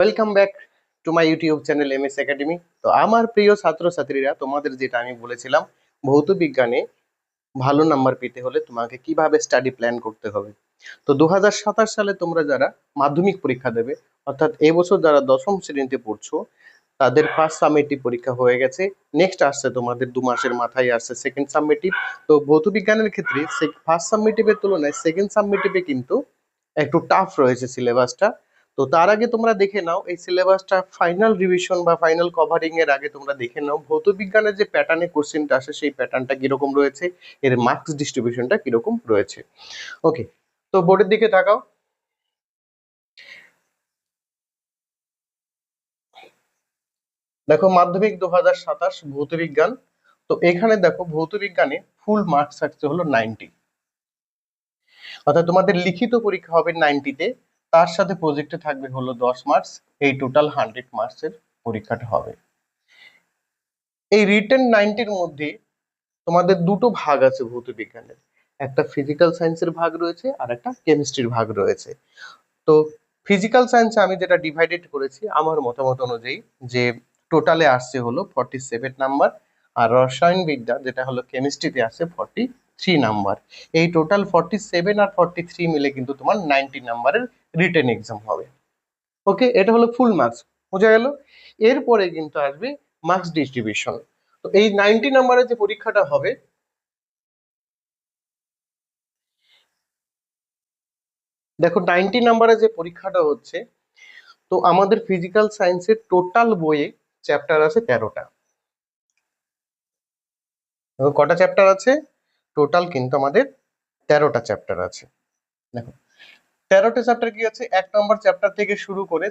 Welcome back to my YouTube channel MS academy. তো আমার প্রিয় ছাত্রছাত্রীরা, তোমাদের যেটা আমি বলেছিলাম, ভৌত বিজ্ঞানে ভালো নাম্বার পেতে হলে তোমাকে কিভাবে স্টাডি প্ল্যান করতে হবে। তো 2027 সালে তোমরা যারা মাধ্যমিক পরীক্ষা দেবে, অর্থাৎ এবছর যারা দশম শ্রেণীতে পড়ছো, তাদের ফার্স্ট সামেটিভ পরীক্ষা হয়ে গেছে। নেক্সট আসছে তোমাদের 2 মাসের মাথায় আসছে সেকেন্ড সামেটিভ। তো ভৌত বিজ্ঞানের ক্ষেত্রে ফার্স্ট সামেটিভের তুলনায় সেকেন্ড সামেটিভে কিন্তু একটু টাফ রয়েছে সিলেবাসটা। তো তার আগে তোমরা দেখে নাও এই সিলেবাসটা, ফাইনাল রিভিশন বা ফাইনাল কভারিং এর আগে তোমরা দেখে নাও ভৌত বিজ্ঞানের যে প্যাটার্নে কোশ্চেনটা আসে সেই প্যাটার্নটা কিরকম রয়েছে, এর মার্কস ডিস্ট্রিবিউশনটা কিরকম রয়েছে। ওকে, তো বোর্ডের দিকে তাকাও। দেখো মাধ্যমিক 2027 ভৌত বিজ্ঞান। তো এখানে দেখো ভৌত বিজ্ঞানে ফুল মার্কস থাকছে হলো 90, অর্থাৎ তোমাদের লিখিত পরীক্ষা হবে 90-তে, তার সাথে প্রজেক্টে থাকবে হলো 10 মার্কস। এই টোটাল 100 মার্কসের পরীক্ষাটা হবে। এই রিটেন 90-র মধ্যে তোমাদের দুটো ভাগ আছে ভৌত বিজ্ঞানের, একটা ফিজিক্যাল সায়েন্সের ভাগ রয়েছে আর একটা কেমিস্ট্রির ভাগ রয়েছে। তো ফিজিক্যাল সায়েন্সে আমি যেটা ডিভাইডেড করেছি আমার মতামত অনুযায়ী, যে টোটালে আসছে হলো 47 নাম্বার, আর রসায়ন বিদ্যা যেটা হলো কেমিস্ট্রিতে আসছে 43 নাম্বার। এই টোটাল 47 আর 43 মিলে কিন্তু তোমার 90 নাম্বারের রিটেন এক্সাম হবে। ওকে, এটা হলো ফুল মার্কস, বোঝা গেল। এরপরে কিন্তু আসবে মার্কস ডিস্ট্রিবিউশন। তো এই 90 নাম্বারের যে পরীক্ষাটা হবে, দেখো 90 নাম্বারের যে পরীক্ষাটা হচ্ছে, তো আমাদের ফিজিক্যাল সায়েন্সের টোটাল বইয়ে চ্যাপ্টার আছে 13টা। কটা চ্যাপ্টার আছে? টোটাল কিন্তু আমাদের 13টা চ্যাপ্টার আছে। দেখো 13টা চ্যাপ্টার কি আছে, 1 নম্বর চ্যাপ্টার থেকে শুরু করে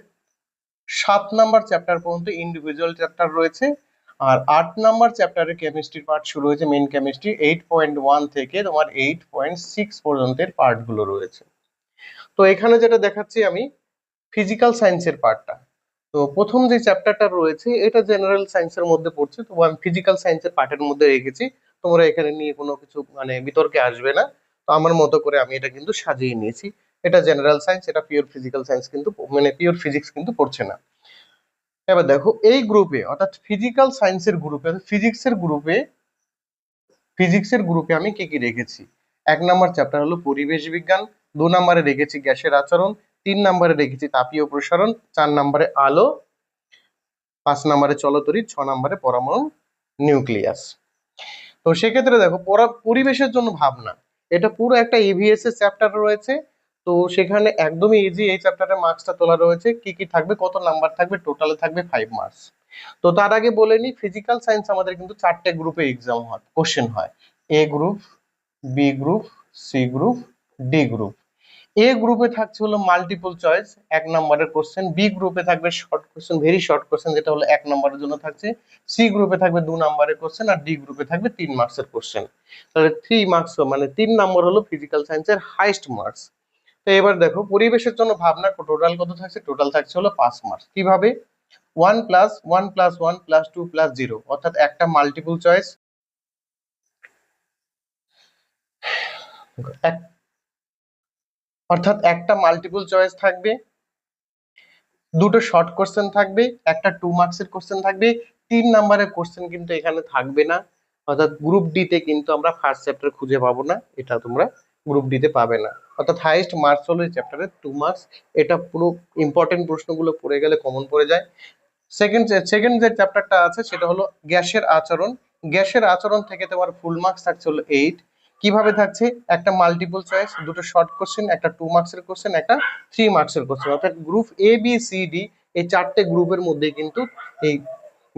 7 নম্বর চ্যাপ্টার পর্যন্ত ইন্ডিভিজুয়াল চ্যাপ্টার রয়েছে। আর 8 নম্বর চ্যাপ্টারে কেমিস্ট্রির পার্ট শুরু হয়েছে, মেন কেমিস্ট্রি 8.1 থেকে তোমার 8.6 পর্যন্তের পার্ট গুলো রয়েছে। তো এখানে যেটা দেখাচ্ছি আমি ফিজিক্যাল সায়েন্সের পার্টটা। তো প্রথম যে চ্যাপ্টারটা রয়েছে এটা জেনারেল সায়েন্সের মধ্যে পড়ছে, তো আমি ফিজিক্যাল সায়েন্সের পার্টের মধ্যে রেখেছি। তোমরা এখানে নিয়ে কোনো কিছু মানে বিতর্কে আসবে না। তো আমার মতো করে আমি এটা কিন্তু সাজিয়ে নিয়েছি। এটা জেনারেল সায়েন্স, এটা পিওর ফিজিক্যাল সায়েন্স কিন্তু মানে পিওর ফিজিক্স কিন্তু পড়ছে না। এবার দেখো এই গ্রুপে, অর্থাৎ ফিজিক্যাল সায়েন্সের গ্রুপে, ফিজিক্সের গ্রুপে আমি কি কি রেখেছি। 1 নম্বর চ্যাপ্টার হলো পরিবেশ বিজ্ঞান, 2 নম্বরে রেখেছি গ্যাসের আচরণ, 3 নম্বরে রেখেছি তাপীয় প্রসারণ, 4 নম্বরে আলো, 5 নম্বরে চলতরিৎ, 6 নম্বরে পরমাণু নিউক্লিয়াস। তো সেক্ষেত্রে দেখো পরিবেশের জন্য ভাবনা, এটা পুরো একটা ইভিএস এর চ্যাপ্টার রয়েছে। তো সেখানে একদমই ইজি এই চ্যাপ্টারের মার্কসটা তোলা রয়েছে। কি কি থাকবে, কত নাম্বার থাকবে, টোটালে থাকবে 5 মার্কস। তো তার আগে বলে নি, ফিজিক্যাল সায়েন্স আমাদের কিন্তু 4টে গ্রুপে এক্সাম হয়, কোশ্চেন হয়। A group, B group, C group, D group. A গ্রুপে থাকছে হলো মাল্টিপল চয়েস 1 নম্বরের কোশ্চেন, বি গ্রুপে থাকবে short question, very short question যেটা হলো 1 নম্বরের জন্য থাকছে, সি গ্রুপে থাকবে 2 নম্বরের কোশ্চেন, আর ডি গ্রুপে থাকবে 3 মার্কসের কোশ্চেন। তাহলে 3 মার্কস মানে 3 নম্বর হলো ফিজিক্যাল সায়েন্সের হাইস্ট মার্কস। তো এবার দেখো পরিবেশের জন্য ভাবনা, টোটাল কত থাকছে, টোটাল থাকছে হলো 5 মার্কস। কিভাবে, 1+1+1+2+0, অর্থাৎ একটা মাল্টিপল চয়েস, অর্থাৎ একটা মাল্টিপল চয়েস থাকবে, দুটো শর্ট কোশ্চেন থাকবে, একটা 2 মার্কসের কোশ্চেন থাকবে। 3 নম্বরের কোশ্চেন কিন্তু এখানে থাকবে না, অর্থাৎ গ্রুপ ডি তে কিন্তু আমরা ফার্স্ট চ্যাপ্টার খুঁজে পাবো না, এটা তোমরা গ্রুপ ডি তে পাবে না। অর্থাৎ হাইয়েস্ট মার্কস হলো এই চ্যাপ্টারে 2 মার্কস। এটা পুরো ইম্পর্টেন্ট প্রশ্নগুলো পড়ে গেলে কমন পড়ে যায়। সেকেন্ড যে চ্যাপ্টারটা আছে সেটা হলো গ্যাসের আচরণ। গ্যাসের আচরণ থেকে তোমার ফুল মার্কস থাকছে হলো 8। কিভাবে থাকছে, একটা মাল্টিপল চয়েস, দুটো শর্ট কোশ্চেন, একটা 2 মার্কসের কোশ্চেন, একটা 3 মার্কসের কোশ্চেন, অর্থাৎ group A B C D এই 4টে গ্রুপের মধ্যে কিন্তু এই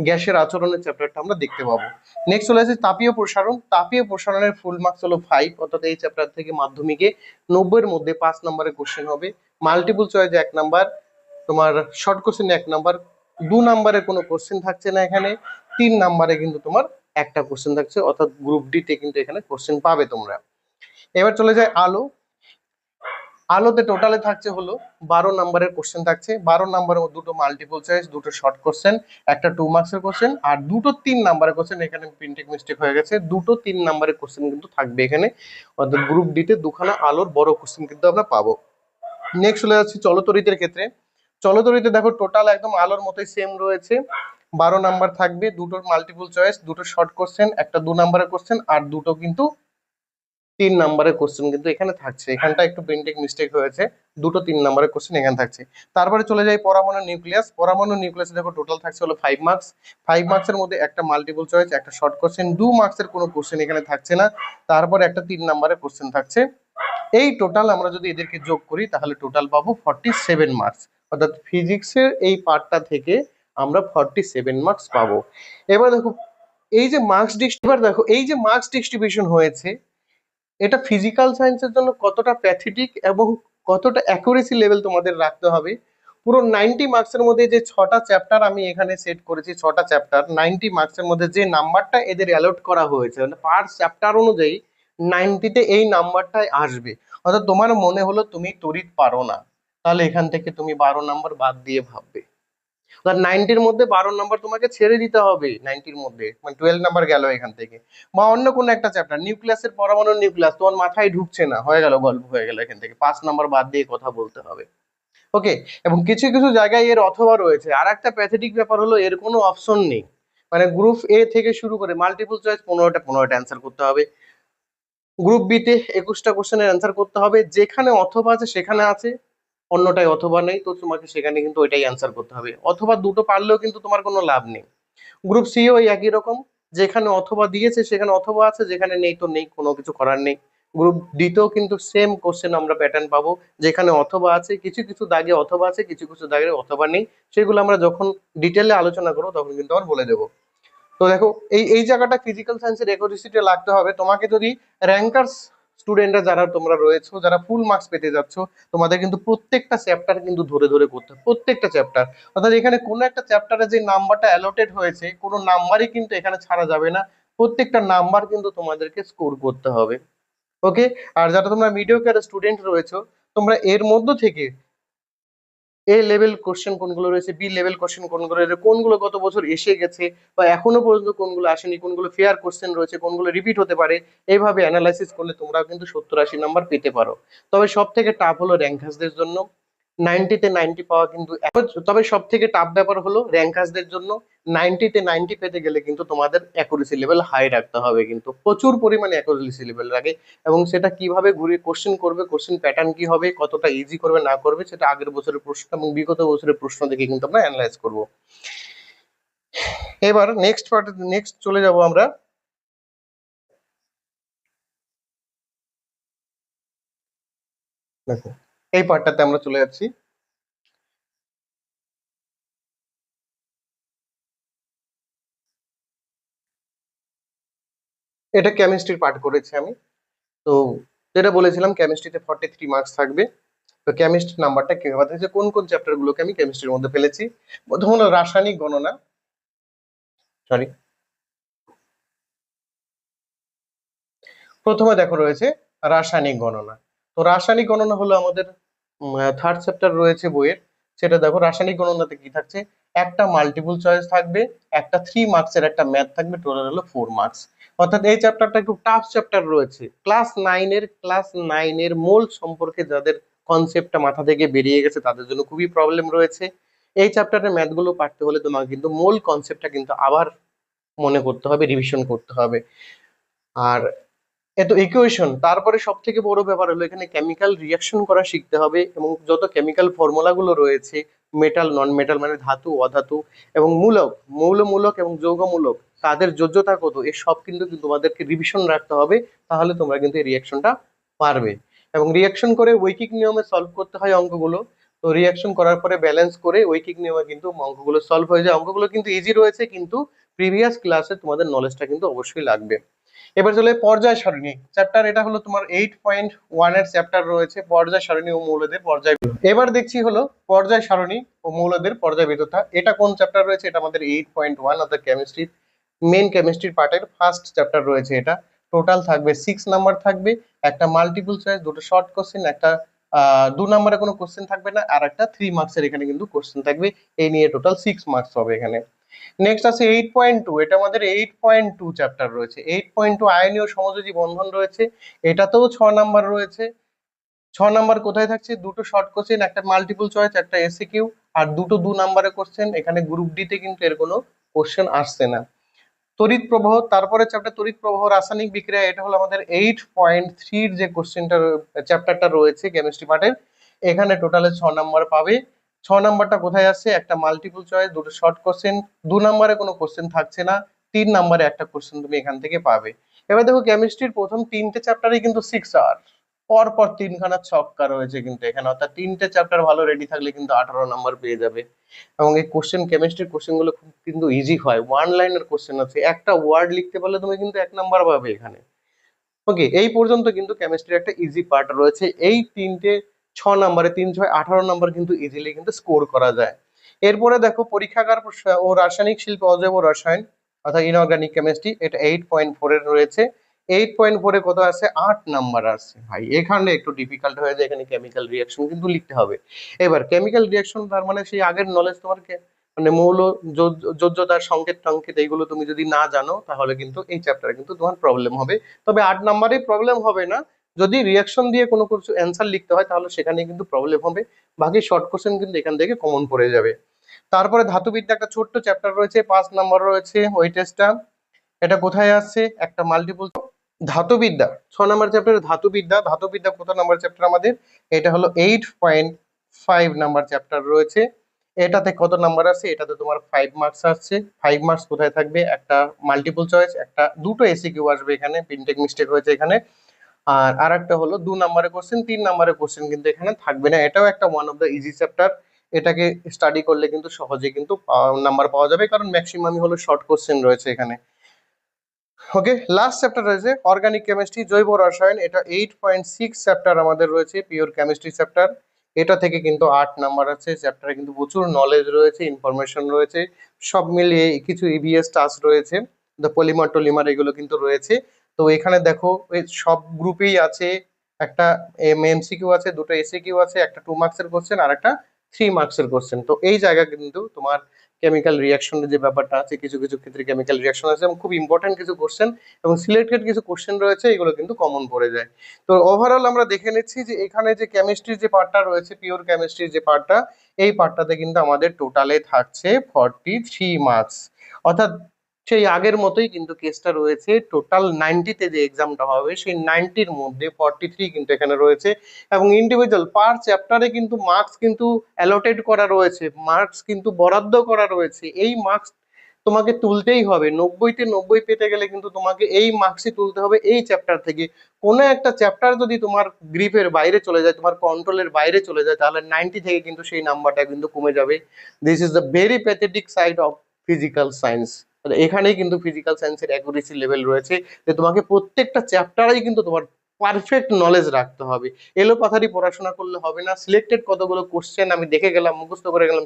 গ্যাসের আচরণের চ্যাপ্টারটা আমরা দেখতে পাবো। নেক্সট চলে আসছে তাপীয় প্রসারণ। তাপীয় প্রসারণের ফুল মার্কস হলো 5, অর্থাৎ এই চ্যাপ্টার থেকে মাধ্যমিকে 90-এর মধ্যে 5 নম্বরের কোশ্চেন হবে। মাল্টিপল চয়েস 1 নম্বর, তোমার শর্ট কোশ্চেন 1 নম্বর, 2 নম্বরে কোনো কোশ্চেন থাকছে না এখানে, 3 নম্বরে কিন্তু তোমার একটা কোশ্চেন থাকছে, অর্থাৎ গ্রুপ ডি তে কিন্তু এখানে কোশ্চেন পাবে তোমরা। এবার চলে যায় আলো। আলোতে টোটালে থাকছে হলো 12 নম্বরের কোশ্চেন থাকছে। 12 নম্বরের দুটো মাল্টিপল চয়েস, দুটো শর্ট কোশ্চেন, একটা 2 মার্কসের কোশ্চেন, আর দুটো 3 নম্বরের কোশ্চেন। এখানে প্রিন্টিং মিস্টেক হয়ে গেছে, দুটো 3 নম্বরের কোশ্চেন কিন্তু থাকবে এখানে, অর্থাৎ গ্রুপ ডি তে দুখানা আলোর বড় কোশ্চেন কিন্তু আমরা পাবো। নেক্সট চলে যাচ্ছি চলতরিতের ক্ষেত্রে। চলতরিতে দেখো টোটাল একদম আলোর মতোই সেম রয়েছে, 12 নাম্বার থাকবে, দুটো মাল্টিপল চয়েস, দুটো শর্ট কোশ্চেন, একটা 2 নাম্বারের কোশ্চেন, আর দুটো কিন্তু 3 নাম্বারের কোশ্চেন কিন্তু এখানে থাকছে। এখানটা একটু প্রিন্টিং মিস্টেক হয়েছে, দুটো 3 নাম্বারের কোশ্চেন এখানে থাকছে। তারপরে চলে যাই পরমাণু নিউক্লিয়াস। পরমাণু নিউক্লিয়াসে দেখো টোটাল থাকছে হলো 5 মার্কস। 5 মার্কসের মধ্যে একটা মাল্টিপল চয়েস, একটা শর্ট কোশ্চেন, 2 মার্কসের কোনো কোশ্চেন এখানে থাকছে না, তারপরে একটা 3 নাম্বারের কোশ্চেন থাকছে। এই টোটাল আমরা যদি এদেরকে যোগ করি তাহলে টোটাল পাবো 47 মার্কস। অর্থাৎ ফিজিক্সের এই পার্টটা থেকে আমরা 47 মার্কস পাবো। এবার দেখো এই যে মার্কস ডিস্ট্রিবিউশন হয়েছে, এটা ফিজিক্যাল সায়েন্সের জন্য কতটা প্যাথেটিক এবং কতটা অ্যাকুরেসি লেভেল তোমাদের রাখতে হবে। পুরো 90 মার্কসের মধ্যে যে 6টা চ্যাপ্টার আমি এখানে সেট করেছি, 6টা চ্যাপ্টার 90 মার্কসের মধ্যে যে নাম্বারটা এদের অ্যালট করা হয়েছে, মানে পার চ্যাপ্টার অনুযায়ী 90তে এই নাম্বারটাই আসবে। অর্থাৎ তোমার মনে হলো তুমি তড়িৎ পারো না, তাহলে এখান থেকে তুমি 12 নাম্বার বাদ দিয়ে ভাববে। 90-র মধ্যে 12 নাম্বার তোমাকে ছেড়ে দিতে হবে, 90-র মধ্যে মানে 12 নাম্বার গেল এখান থেকে। বা অন্য কোনো একটা চ্যাপ্টার, নিউক্লিয়াসের পরমাণু নিউক্লিয়াস তোমার মাথায় ঢুকছে না, হয়ে গেল, গল্প হয়ে গেল, এখান থেকে 5 নাম্বার বাদ দিয়ে কথা বলতে হবে। ওকে। এবং কিছু কিছু জায়গায় এর অথবা রয়েছে। আর একটা প্যাথেটিক ব্যাপার হলো এর কোনো অপশন নেই, মানে গ্রুপ এ থেকে শুরু করে মাল্টিপল চয়েস 15টা অ্যান্সার করতে হবে, গ্রুপ বি তে 21টা কোশ্চেনের অ্যান্সার করতে হবে, যেখানে অথবা আছে সেখানে আছে, অন্যটাই অথবা নেই, তো তোমাকে সেখানে কিন্তু ওইটাই অ্যান্সার করতে হবে। অথবা দুটো পারলেও কিন্তু তোমার কোনো লাভ নেই। গ্রুপ সি ওই একই রকম, যেখানে অথবা দিয়েছে সেখানে অথবা আছে, যেখানে নেই তো নেই, কোনো কিছু করার নেই। গ্রুপ ডিতেও কিন্তু সেম কোশ্চেন আমরা প্যাটার্ন পাবো, যেখানে অথবা আছে, কিছু কিছু দাগে অথবা আছে, কিছু কিছু দাগে অথবা নেই, সেগুলো আমরা যখন ডিটেলে আলোচনা করবো তখন কিন্তু আমরা বলে দেবো। তো দেখো এই এই জায়গাটা ফিজিক্যাল সায়েন্সের অ্যাকুরেসিটি লাগতে হবে। তোমাকে যদি র্যাঙ্কার্স স্টুডেন্টরা যারা তোমরা রয়েছো, যারা ফুল মার্কস পেতে যাচ্ছ, তোমাদের কিন্তু প্রত্যেকটা চ্যাপ্টার কিন্তু ধরে ধরে করতে হবে, প্রত্যেকটা চ্যাপ্টার। অর্থাৎ এখানে কোনো একটা চ্যাপ্টারে যে নাম্বারটা অ্যালোটেড হয়েছে, কোনো নাম্বারই কিন্তু এখানে ছাড়া যাবে না, প্রত্যেকটা নাম্বার কিন্তু তোমাদেরকে স্কোর করতে হবে। ওকে। আর যারা তোমরা মিডিওক্যার স্টুডেন্ট রয়েছো, তোমরা এর মধ্য থেকে এ লেভেল কোশ্চেন কোনগুলো রয়েছে, বি লেভেল কোশ্চেন কোনগুলো রয়েছে, কোনগুলো গত বছর এসে গেছে বা এখনো পর্যন্ত কোনগুলো আসেনি, কোনগুলো ফেয়ার কোশ্চেন রয়েছে, কোনগুলো রিপিট হতে পারে, এইভাবে অ্যানালাইসিস করলে তোমরা কিন্তু 70-80 নাম্বার পেতে পারো। তবে সব থেকে টাফ হলো র্যাঙ্কার্সদের জন্য, 90-তে 90 পাওয়া কিন্তু তবে সব থেকে টাফ ব্যাপার হলো র্যাঙ্কার্সদের জন্য 90-তে 90 পেতে গেলে কিন্তু তোমাদের অ্যাকুরেসি লেভেল হাই রাখতে হবে, কিন্তু প্রচুর পরিমাণে অ্যাকুরেসি লেভেল রাখে। এবং সেটা কিভাবে ঘুরে কোশ্চেন করবে, কোশ্চেন প্যাটার্ন কি হবে, কতটা ইজি করবে না করবে, সেটা আগের বছরের প্রশ্ন এবং বিগত বছরের প্রশ্ন দেখে কিন্তু আমরা অ্যানালাইজ করব। এবার নেক্সট চলে যাব আমরা। দেখো এই পার্টটাতে আমরা চলে যাচ্ছি। এটা কেমিস্ট্রির পার্ট করেছি আমি। তো যেটা বলেছিলাম কেমিস্ট্রিতে 43 মার্কস থাকবে। তো কেমিস্ট্রি নাম্বারটা কিভাবে থাকছে, কোন কোন চ্যাপ্টার গুলোকে আমি কেমিস্ট্রির মধ্যে ফেলেছি। প্রথম হলো রাসায়নিক গণনা, সরি, প্রথমে দেখো রয়েছে রাসায়নিক গণনা। তো রাসায়নিক গণনা হলো আমাদের 3rd চ্যাপ্টার রয়েছে বইয়ের। সেটা দেখো রাসায়নিক গণনাতে কি থাকছে, একটা মাল্টিপল চয়েস থাকবে, একটা 3 মার্কসের একটা ম্যাথ থাকবে, টোটাল হলো 4 মার্কস। অর্থাৎ এই চ্যাপ্টারটা একটু টাফ চ্যাপ্টার রয়েছে। ক্লাস 9-এর মোল সম্পর্কে যাদের কনসেপ্টটা মাথা থেকে বেরিয়ে গেছে তাদের জন্য খুবই প্রবলেম রয়েছে। এই চ্যাপ্টারের ম্যাথগুলো পারতে হলে তোমাকে কিন্তু মূল কনসেপ্টটা কিন্তু আবার মনে করতে হবে, রিভিশন করতে হবে। আর এত ইকুয়েশন, তারপরে সব থেকে বড় ব্যাপার হলো এখানে কেমিক্যাল রিয়াকশন করা শিখতে হবে, এবং যত কেমিক্যাল ফর্মুলা গুলো রয়েছে, মেটাল নন মেটাল মানে ধাতু অধাতু, এবং মৌলমূলক এবং যৌগমূলক, তাদের যোজ্যতা কত, এই সব কিন্তু তোমাদেরকে রিভিশন রাখতে হবে। তাহলে তোমরা কিন্তু এই রিয়াকশনটা পারবে। এবং রিয়াকশন করে ঐকিক নিয়মে সলভ করতে হয় অঙ্কগুলো। তো রিয়াকশন করার পরে ব্যালেন্স করে ঐকিক নিয়মে কিন্তু অঙ্কগুলো সলভ হয়ে যায়। অঙ্কগুলো কিন্তু ইজি রয়েছে, কিন্তু প্রিভিয়াস ক্লাসে তোমাদের নলেজটা কিন্তু অবশ্যই লাগবে। এবার চলে পর্যায় সারণী চ্যাপ্টার। এটা হলো তোমার 8.1 এর চ্যাপ্টার রয়েছে, পর্যায় সারণী ও মৌলদের পর্যায়। এবার দেখছি হলো পর্যায় সারণী ও মৌলদের পর্যায়বৃত্ততা। এটা কোন চ্যাপ্টার রয়েছে, এটা আমাদের 8.1 অর্থাৎ কেমিস্ট্রি, মেন কেমিস্ট্রি পার্টের ফার্স্ট চ্যাপ্টার রয়েছে। এটা টোটাল থাকবে 6 নাম্বার থাকবে, একটা মাল্টিপল চয়েস, দুটো শর্ট কোশ্চেন, একটা 2 নাম্বারে কোনো কোশ্চেন থাকবে না, আর একটা 3 মার্কসের এখানে কিন্তু কোশ্চেন থাকবে। এই নিয়ে টোটাল 6 মার্কস হবে এখানে। নেক্সট আছে 8.2, এটা আমাদের 8.2 চ্যাপ্টার রয়েছে। 8.2 আয়নীয় সমযোজী বন্ধন রয়েছে, এটাতেও 6 নাম্বার রয়েছে। 6 নাম্বার কোথায় থাকছে, দুটো শর্ট কোশ্চেন, একটা মাল্টিপল চয়েস, একটা এসিকিউ, আর দুটো 2 নাম্বারের কোশ্চেন। এখানে গ্রুপ ডি তে কিন্তু এর কোনো কোশ্চেন আসছে না। তড়িৎ প্রবাহ, তারপরে চ্যাপ্টার তড়িৎ প্রবাহ রাসায়নিক বিক্রিয়া, এটা হলো আমাদের 8.3 যে কোশ্চেনটা চ্যাপ্টারটা রয়েছে কেমিস্ট্রি পার্টের। এখানে টোটালে 6 নাম্বার পাবে। 6 নাম্বারটা কোথায় আসছে? একটা মাল্টিপল চয়েস, দুটো শর্ট কোশ্চেন, 2 নাম্বারে কোনো কোশ্চেন থাকছে না, 3 নাম্বারে একটা কোশ্চেন তুমি এখান থেকে পাবে। এবার দেখো কেমিস্ট্রির প্রথম 3টে চ্যাপ্টারে কিন্তু 6 আওয়ার, পর পর 3খানা ছক্কা রয়েছে কিন্তু এখানে, অর্থাৎ 3টে চ্যাপ্টার ভালো রেডি থাকলে কিন্তু 18 নাম্বার পেয়ে যাবে। এবং এই কোশ্চেন, কেমিস্ট্রির কোশ্চেন গুলো খুব কিন্তু ইজি হয়, ওয়ান লাইনের কোশ্চেন আছে, একটা ওয়ার্ড লিখতে পারলে তুমি কিন্তু 1 নাম্বার পাবে এখানে। ওকে, এই পর্যন্ত কিন্তু কেমিস্ট্রির একটা ইজি পার্ট রয়েছে। এই 6 নাম্বারে 3 6 18 নাম্বার কিন্তু ইজিলি কিন্তু স্কোর করা যায়। এরপরে দেখো পরীক্ষাগার ও রাসায়নিক শিল্প অজৈব রসায়ন, অর্থাৎ ইনঅর্গানিক কেমিস্ট্রি, এটা 8.4 এর রয়েছে। 8.4 এ কত আছে? 8 নাম্বার আছে ভাই। এখানে একটু ডিফিকাল্ট হয়ে যায়, এখানে কেমিক্যাল রিঅ্যাকশন কিন্তু লিখতে হবে। এবার কেমিক্যাল রিঅ্যাকশন তার মানে সেই আগের নলেজ তোমার মানে মৌল, যোজ্যতার সংকেত টংকেত এইগুলো তুমি যদি না জানো তাহলে কিন্তু এই চ্যাপ্টারে কিন্তু তোমার প্রবলেম হবে। তবে 8 নাম্বারে প্রবলেম হবে না, যদি রিঅ্যাকশন দিয়ে কোনো কিছু অ্যান্সার লিখতে হয় তাহলে সেখানে কিন্তু প্রবলেম হবে। বাকি শর্ট কোশ্চেন কিন্তু এখান থেকে কমন পড়ে যাবে। তারপরে ধাতুবিদ্যা একটা ছোট্ট চ্যাপ্টার রয়েছে, 5 নাম্বার রয়েছে ওই টেস্টটা। এটা কোথায় আসছে? একটা মাল্টিপল ধাতুবিদ্যা 6 নাম্বার চ্যাপ্টার ধাতুবিদ্যা। ধাতুবিদ্যা কত নাম্বার চ্যাপ্টার আমাদের? এটা হলো 8.5 নাম্বার চ্যাপ্টার রয়েছে। এটাতে কত নাম্বার আছে? এটাতে তোমার 5 মার্কস আসছে। 5 মার্কস কোথায় থাকবে? একটা মাল্টিপল চয়েস, একটা দুটো এসিকিউ আসবে এখানে, প্রিন্টিং মিস্টেক হয়েছে এখানে। আর আরেকটা হলো 2 নাম্বারের কোশ্চেন, 3 নাম্বারের কোশ্চেন কিন্তু এখানে থাকবে না। এটাও একটা one of the easy chapter. এটাকে স্টাডি করলে কিন্তু সহজে কিন্তু নাম্বার পাওয়া যাবে, কারণ ম্যাক্সিমামই হলো শর্ট কোশ্চেন রয়েছে এখানে। ওকে, লাস্ট চ্যাপ্টার রয়েছে অর্গানিক কেমিস্ট্রি, জৈব রসায়ন। এটা 8.6 চ্যাপ্টার আমাদের রয়েছে, পিওর কেমিস্ট্রি চ্যাপ্টার। এটা থেকে কিন্তু 8 নাম্বার আছে। চ্যাপ্টারে কিন্তু প্রচুর নলেজ রয়েছে, ইনফরমেশন রয়েছে, সব মিলিয়ে কিছু ইভিএস টাস্ক রয়েছে, দ্য পলিমার টলিমার এগুলো কিন্তু রয়েছে। তো এখানে দেখো এই সব গ্রুপেই আছে, একটা এমসিকিউ আছে, দুটো এসিকিউ আছে, একটা 2 মার্কসের কোশ্চেন আর একটা 3 মার্কসের কোশ্চেন। তো এই জায়গা কিন্তু তোমার কেমিক্যাল রিয়াকশনের যে ব্যাপারটা আছে, কিছু কিছু ক্ষেত্রে কেমিক্যাল রিয়াকশন আছে এবং খুব ইম্পর্টেন্ট কিছু কোশ্চেন এবং সিলেক্টেড কিছু কোশ্চেন রয়েছে, এগুলো কিন্তু কমন পড়ে যায়। তো ওভারঅল আমরা দেখে নিচ্ছি যে এখানে যে কেমিস্ট্রির যে পার্টটা রয়েছে, পিওর কেমিস্ট্রির যে পার্টটা, এই পার্টটাতে কিন্তু আমাদের টোটালে থাকছে 43 মার্কস। অর্থাৎ সেই আগের মতোই কিন্তু কেসটা রয়েছে, টোটাল 90-তে যে এক্সামটা হবে সেই 90-র মধ্যে 43 কিন্তু এখানে রয়েছে। এবং ইন্ডিভিজুয়াল পার চ্যাপ্টারে কিন্তু মার্কস কিন্তু অ্যালোটেড করা রয়েছে, মার্কস কিন্তু বরাদ্দ করা রয়েছে। এই মার্কস তোমাকে তুলতেই হবে, 90-তে 90 পেতে গেলে কিন্তু তোমাকে এই মার্কসই তুলতে হবে এই চ্যাপ্টার থেকে। কোনো একটা চ্যাপ্টার যদি তোমার গ্রিপের বাইরে চলে যায়, তোমার কন্ট্রোলের বাইরে চলে যায়, তাহলে 90 থেকে কিন্তু সেই নাম্বারটা কিন্তু কমে যাবে। This is the very pathetic side of physical science. এখানেই কিন্তু ফিজিক্যাল সায়েন্সের অ্যাকুরেসি লেভেল রয়েছে, যে তোমাকে প্রত্যেকটা চ্যাপ্টারেই কিন্তু তোমার পারফেক্ট নলেজ রাখতে হবে। এলোপাথারি পড়াশোনা করলে হবে না। সিলেক্টেড কতগুলো কোশ্চেন আমি দেখে গেলাম, মুখস্থ করে গেলাম।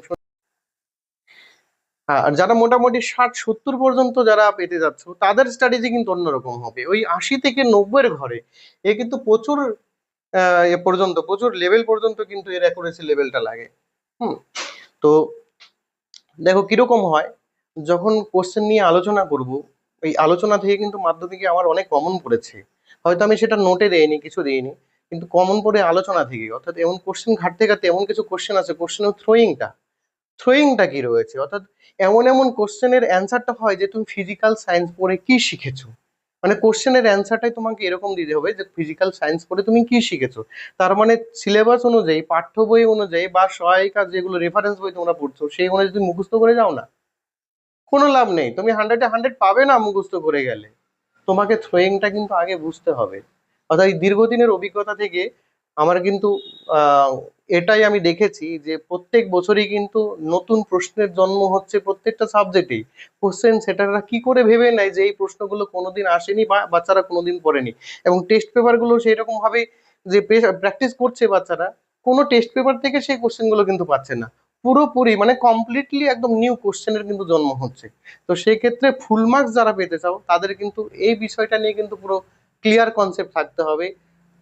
আর যারা মোটামুটি 60-70 পর্যন্ত যারা পেতে যাচ্ছ, তাদের স্ট্র্যাটেজি কিন্তু অন্যরকম হবে। ওই 80 থেকে 90-এর ঘরে এ কিন্তু প্রচুর এ পর্যন্ত প্রচুর লেভেল পর্যন্ত কিন্তু এর অ্যাকুরেসি লেভেলটা লাগে। হুম। তো দেখো কিরকম হয়, যখন কোশ্চেন নিয়ে আলোচনা করব, এই আলোচনা থেকে কিন্তু মাধ্যমিকে আমার অনেক কমন পড়েছে। হয়তো আমি সেটা নোটে দেইনি, কিছু দিইনি, কিন্তু কমন পড়ে আলোচনা থেকে। অর্থাৎ এমন কোশ্চেন ঘাটতে ঘাটতে এমন কিছু কোশ্চেন আছে, কোশ্চেনের থ্রোয়িংটা কি রয়েছে, অর্থাৎ এমন এমন কোশ্চেনের অ্যান্সারটা হয় যে তুমি ফিজিক্যাল সায়েন্স পড়ে কি শিখেছো। মানে কোশ্চেনের অ্যান্সারটাই তোমাকে এরকম দিতে হবে যে ফিজিক্যাল সায়েন্স পড়ে তুমি কি শিখেছো। তার মানে সিলেবাস অনুযায়ী, পাঠ্য বই অনুযায়ী বা সহায়িকা যেগুলো রেফারেন্স বই তোমরা পড়ছো সেই অনুযায়ী তুমি মুখস্থ করে যাও না, কোনো লাভ নেই। তুমি 100-এ 100 পাবে না মুখস্থ করে গেলে। তোমাকে থ্রোয়িংটা কিন্তু আগে বুঝতে হবে। অর্থাৎ এই দীর্ঘদিনের অভিজ্ঞতা থেকে আমার কিন্তু আহ, এটাই আমি দেখেছি যে প্রত্যেক বছরই কিন্তু নতুন প্রশ্নের জন্ম হচ্ছে প্রত্যেকটা সাবজেক্টেই। কোশ্চেন সেটাররা কি করে ভেবে নেয় যে এই প্রশ্নগুলো কোনোদিন আসেনি বা বাচ্চারা কোনোদিন পড়েনি, এবং টেস্ট পেপারগুলো সেই রকম ভাবে যে প্র্যাকটিস করছে বাচ্চারা, কোনো টেস্ট পেপার থেকে সেই কোশ্চেনগুলো কিন্তু পাচ্ছে না। পুরোপুরি মানে কমপ্লিটলি একদম নিউ কোশ্চেনের কিন্তু জন্ম হচ্ছে। তো সেই ক্ষেত্রে ফুল মার্কস যারা পেতে চাও তাদের কিন্তু এই বিষয়টা নিয়ে কিন্তু পুরো ক্লিয়ার কনসেপ্ট থাকতে হবে,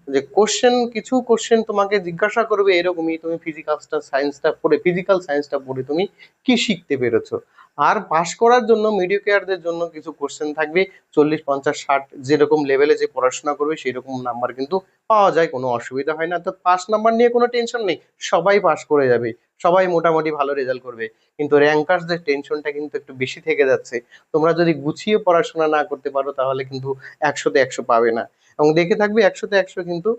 যে কোশ্চেন, কিছু কোশ্চেন তোমাকে জিজ্ঞাসা করবে এরকমই তুমি ফিজিক্যাল সায়েন্সটা পড়ে তুমি কি শিখতে পেরেছো। আর পাস করার জন্য মিডিওক্রেটদের জন্য কিছু কোশ্চেন থাকবে, 40, 50, 60 যেরকম লেভেলে যে পড়াশোনা করবে সেই রকম নাম্বার কিন্তু পাওয়া যায়, কোনো অসুবিধা হয় না। তো পাস নাম্বার নিয়ে কোনো টেনশন নেই, সবাই পাস করে যাবে, সবাই মোটামুটি ভালো রেজাল্ট করবে। কিন্তু র্যাঙ্কার্সদের টেনশনটা কিন্তু একটু বেশি থেকে যাচ্ছে। তোমরা যদি গুছিয়ে পড়াশোনা না করতে পারো তাহলে কিন্তু 100-তে 100 পাবে না, এবং দেখে থাকবে 100-তে 100 কিন্তু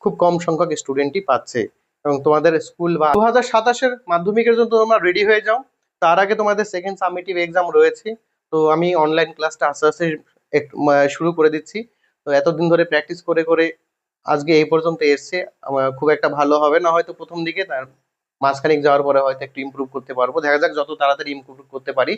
খুব কম সংখ্যক স্টুডেন্টই পাচ্ছে। এবং তোমাদের স্কুল বা 2027-এর মাধ্যমিকের জন্য তোমরা রেডি হয়ে যাও। তার আগে তোমাদের সেকেন্ড সাবমিটিভ এক্সাম রয়েছে। তো আমি অনলাইন ক্লাসটা আস্তে আস্তে একটু শুরু করে দিচ্ছি। তো এতদিন ধরে প্র্যাকটিস করে করে আজকে এই পর্যন্ত এসছে। আমার খুব একটা ভালো হবে না হয়তো প্রথম দিকে, তার মাঝখানিক যাওয়ার পরে হয়তো একটু ইমপ্রুভ করতে পারবো, দেখা যাক যত তাড়াতাড়ি ইমপ্রুভ করতে পারি।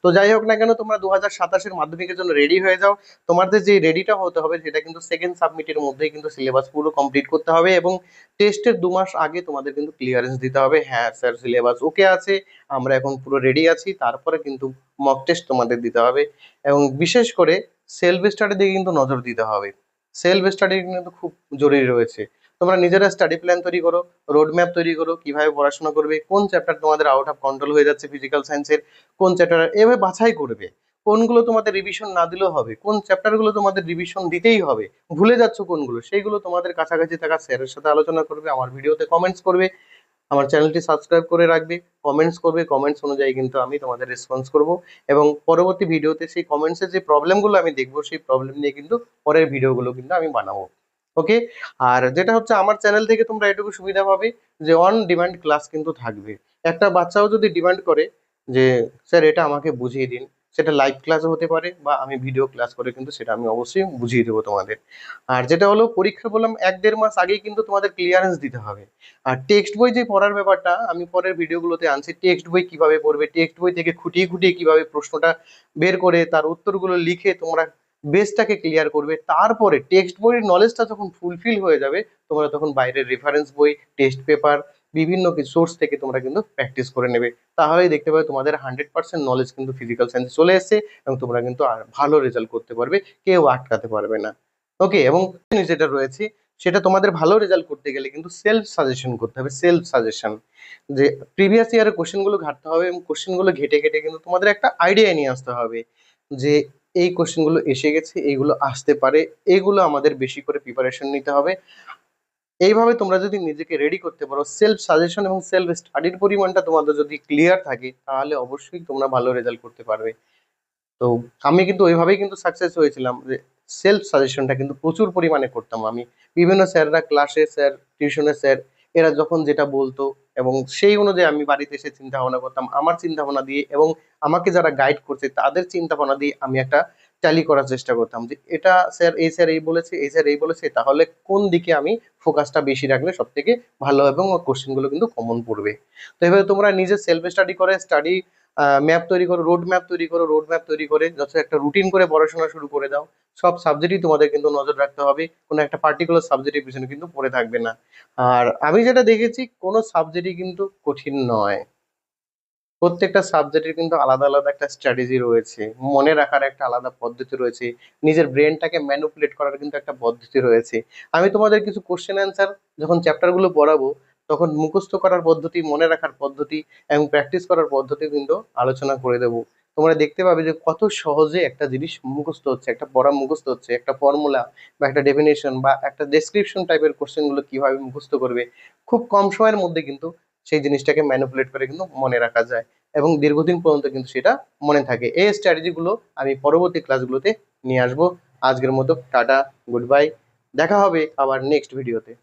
তো যাই হোক না কেন, তোমরা 2027-এর মাধ্যমিকের জন্য রেডি হয়ে যাও। তোমাদের যে রেডিটা হতে হবে সেটা কিন্তু সেকেন্ড সাবমিটের মধ্যেই কিন্তু সিলেবাস পুরো কমপ্লিট করতে হবে, এবং টেস্টের 2 মাস আগে তোমাদের কিন্তু ক্লিয়ারেন্স দিতে হবে, হ্যাঁ স্যার সিলেবাস ওকে আছে, আমরা এখন পুরো রেডি আছি। তারপরে কিন্তু মক টেস্ট তোমাদের দিতে হবে, এবং বিশেষ করে সেলফ স্টাডি দিকে কিন্তু নজর দিতে হবে। সেলফ স্টাডি কিন্তু খুব জরুরি রয়েছে। তোমরা নিজেরা স্টাডি প্ল্যান তৈরি করো, রোড ম্যাপ তৈরি করো, কিভাবে পড়াশোনা করবে, কোন চ্যাপ্টার তোমাদের আউট অফ কন্ট্রোল হয়ে যাচ্ছে ফিজিক্যাল সায়েন্সের, কোন চ্যাপ্টার এভাবে বাছাই করবে। কোনগুলো তোমাদের রিভিশন না দিলেও হবে, কোন চ্যাপ্টারগুলো তোমাদের রিভিশন দিতেই হবে, ভুলে যাচ্ছ কোনগুলো, সেইগুলো তোমাদের কাছাকাছি থাকা স্যারের সাথে আলোচনা করবে, আমার ভিডিওতে কমেন্টস করবে, আমার চ্যানেলটি সাবস্ক্রাইব করে রাখবে, কমেন্টস করবে, কমেন্টস অনুযায়ী কিন্তু আমি তোমাদের রেসপন্স করব, এবং পরবর্তী ভিডিওতে সেই কমেন্টসের যে প্রবলেমগুলো আমি দেখবো সেই প্রবলেম নিয়ে কিন্তু পরের ভিডিওগুলো কিন্তু আমি বানাবো। ওকে। আর যেটা হচ্ছে আমার চ্যানেল থেকে তোমরা এটুকু সুবিধা পাবে যে অন ডিমান্ড ক্লাস কিন্তু থাকবে। একটা বাচ্চাও যদি ডিমান্ড করে যে স্যার এটা আমাকে বুঝিয়ে দিন, সেটা লাইভ ক্লাসও হতে পারে বা আমি ভিডিও ক্লাস করে কিন্তু সেটা আমি অবশ্যই বুঝিয়ে দেবো তোমাদের। আর যেটা হলো পরীক্ষা বললাম 1-1.5 মাস আগেই কিন্তু তোমাদের ক্লিয়ারেন্স দিতে হবে। আর টেক্সট বই যে পড়ার ব্যাপারটা আমি পরের ভিডিওগুলোতে আনছি, টেক্সট বই কিভাবে পড়বে, টেক্সট বই থেকে খুঁটিয়ে খুঁটিয়ে কিভাবে প্রশ্নটা বের করে তার উত্তরগুলো লিখে তোমরা বেসটাকে ক্লিয়ার করবে। তারপরে টেক্সট বইয়ের নলেজটা যখন ফুলফিল হয়ে যাবে, তোমরা তখন বাইরের রেফারেন্স বই, টেস্ট পেপার, বিভিন্ন কিছু সোর্স থেকে তোমরা কিন্তু প্র্যাকটিস করে নেবে। তাহলেই দেখতে পাবে তোমাদের 100% নলেজ কিন্তু ফিজিক্যাল সায়েন্সে চলে এসেছে, এবং তোমরা কিন্তু আর ভালো রেজাল্ট করতে পারবে, কেউ আটকাতে পারবে না। ওকে। এবং যেটা রয়েছে সেটা তোমাদের ভালো রেজাল্ট করতে গেলে কিন্তু সেলফ সাজেশন করতে হবে, সেলফ সাজেশন। যে প্রিভিয়াস ইয়ারের কোশ্চেনগুলো ঘাটতে হবে, এবং কোশ্চেনগুলো ঘেটে ঘেটে কিন্তু তোমাদের একটা আইডিয়া নিয়ে আসতে হবে যে এই কোশ্চেনগুলো এসে গেছে, এইগুলো আসতে পারে, এইগুলো আমাদের বেশি করে প্রিপারেশন নিতে হবে। এইভাবে তোমরা যদি নিজেকে রেডি করতে পারো, সেলফ সাজেশন এবং সেলফ স্টাডির পরিমাণটা তোমাদের যদি ক্লিয়ার থাকে, তাহলে অবশ্যই তোমরা ভালো রেজাল্ট করতে পারবে। তো আমি কিন্তু ওইভাবেই কিন্তু সাকসেস হয়েছিলাম, যে সেলফ সাজেশনটা কিন্তু প্রচুর পরিমাণে করতাম আমি। বিভিন্ন স্যাররা, ক্লাসে স্যার, টিউশনের স্যার, এরা যখন যেটা বলতো এবং সেই অনুযায়ী আমি বাড়িতে এসে চিন্তা ভাবনা করতাম, আমার চিন্তা ভাবনা দিয়ে এবং আমাকে যারা গাইড করছে তাদের চিন্তা ভাবনা দিয়ে আমি একটা ট্যালি করার চেষ্টা করতাম যে এটা স্যার এই বলেছে, এই স্যার এই বলেছে, তাহলে কোন দিকে আমি ফোকাসটা বেশি রাখলে সব থেকে ভালো হবে এবং কোশ্চেন গুলো কিন্তু কমন পড়বে। তো এভাবে তোমরা নিজে সেলফ স্টাডি করে স্টাডি ম্যাপ তৈরি করো, রোড ম্যাপ তৈরি করো, রোড ম্যাপ তৈরি করে যত একটা রুটিন করে পড়াশোনা শুরু করে দাও। সব সাবজেক্টই তোমাদের কিন্তু নজর রাখতে হবে, কোনো একটা পার্টিকুলার সাবজেক্টের পিছনে কিন্তু পড়ে থাকবে না। আর আমি যেটা দেখেছি কোনো সাবজেক্টই কিন্তু কঠিন নয়, প্রত্যেকটা সাবজেক্টের কিন্তু আলাদা আলাদা একটা স্ট্র্যাটেজি রয়েছে, মনে রাখার একটা আলাদা পদ্ধতি রয়েছে, নিজের ব্রেনটাকে ম্যানিপুলেট করার কিন্তু একটা পদ্ধতি রয়েছে। আমি তোমাদের কিছু কোশ্চেন অ্যান্সার যখন চ্যাপ্টারগুলো পড়াবো তখন মুখস্থ করার পদ্ধতি, মনে রাখার পদ্ধতি এবং প্র্যাকটিস করার পদ্ধতি কিন্তু আলোচনা করে দেবো। তোমরা দেখতে পাবে যে কত সহজে একটা জিনিস মুখস্থ হচ্ছে, একটা পড়া মুখস্থ হচ্ছে, একটা ফর্মুলা বা একটা ডেফিনেশন বা একটা ডেসক্রিপশন টাইপের কোশ্চেনগুলো কিভাবে মুখস্থ করবে, খুব কম সময়ের মধ্যে কিন্তু সেই জিনিসটাকে ম্যানিপুলেট করে কিন্তু মনে রাখা যায় এবং দীর্ঘদিন পর্যন্ত কিন্তু সেটা মনে থাকে। এই স্ট্র্যাটেজি গুলো আমি পরবর্তী ক্লাসগুলোতে নিয়ে আসবো। আজকের মতো টাটা, গুড বাই, দেখা হবে আবার নেক্সট ভিডিওতে।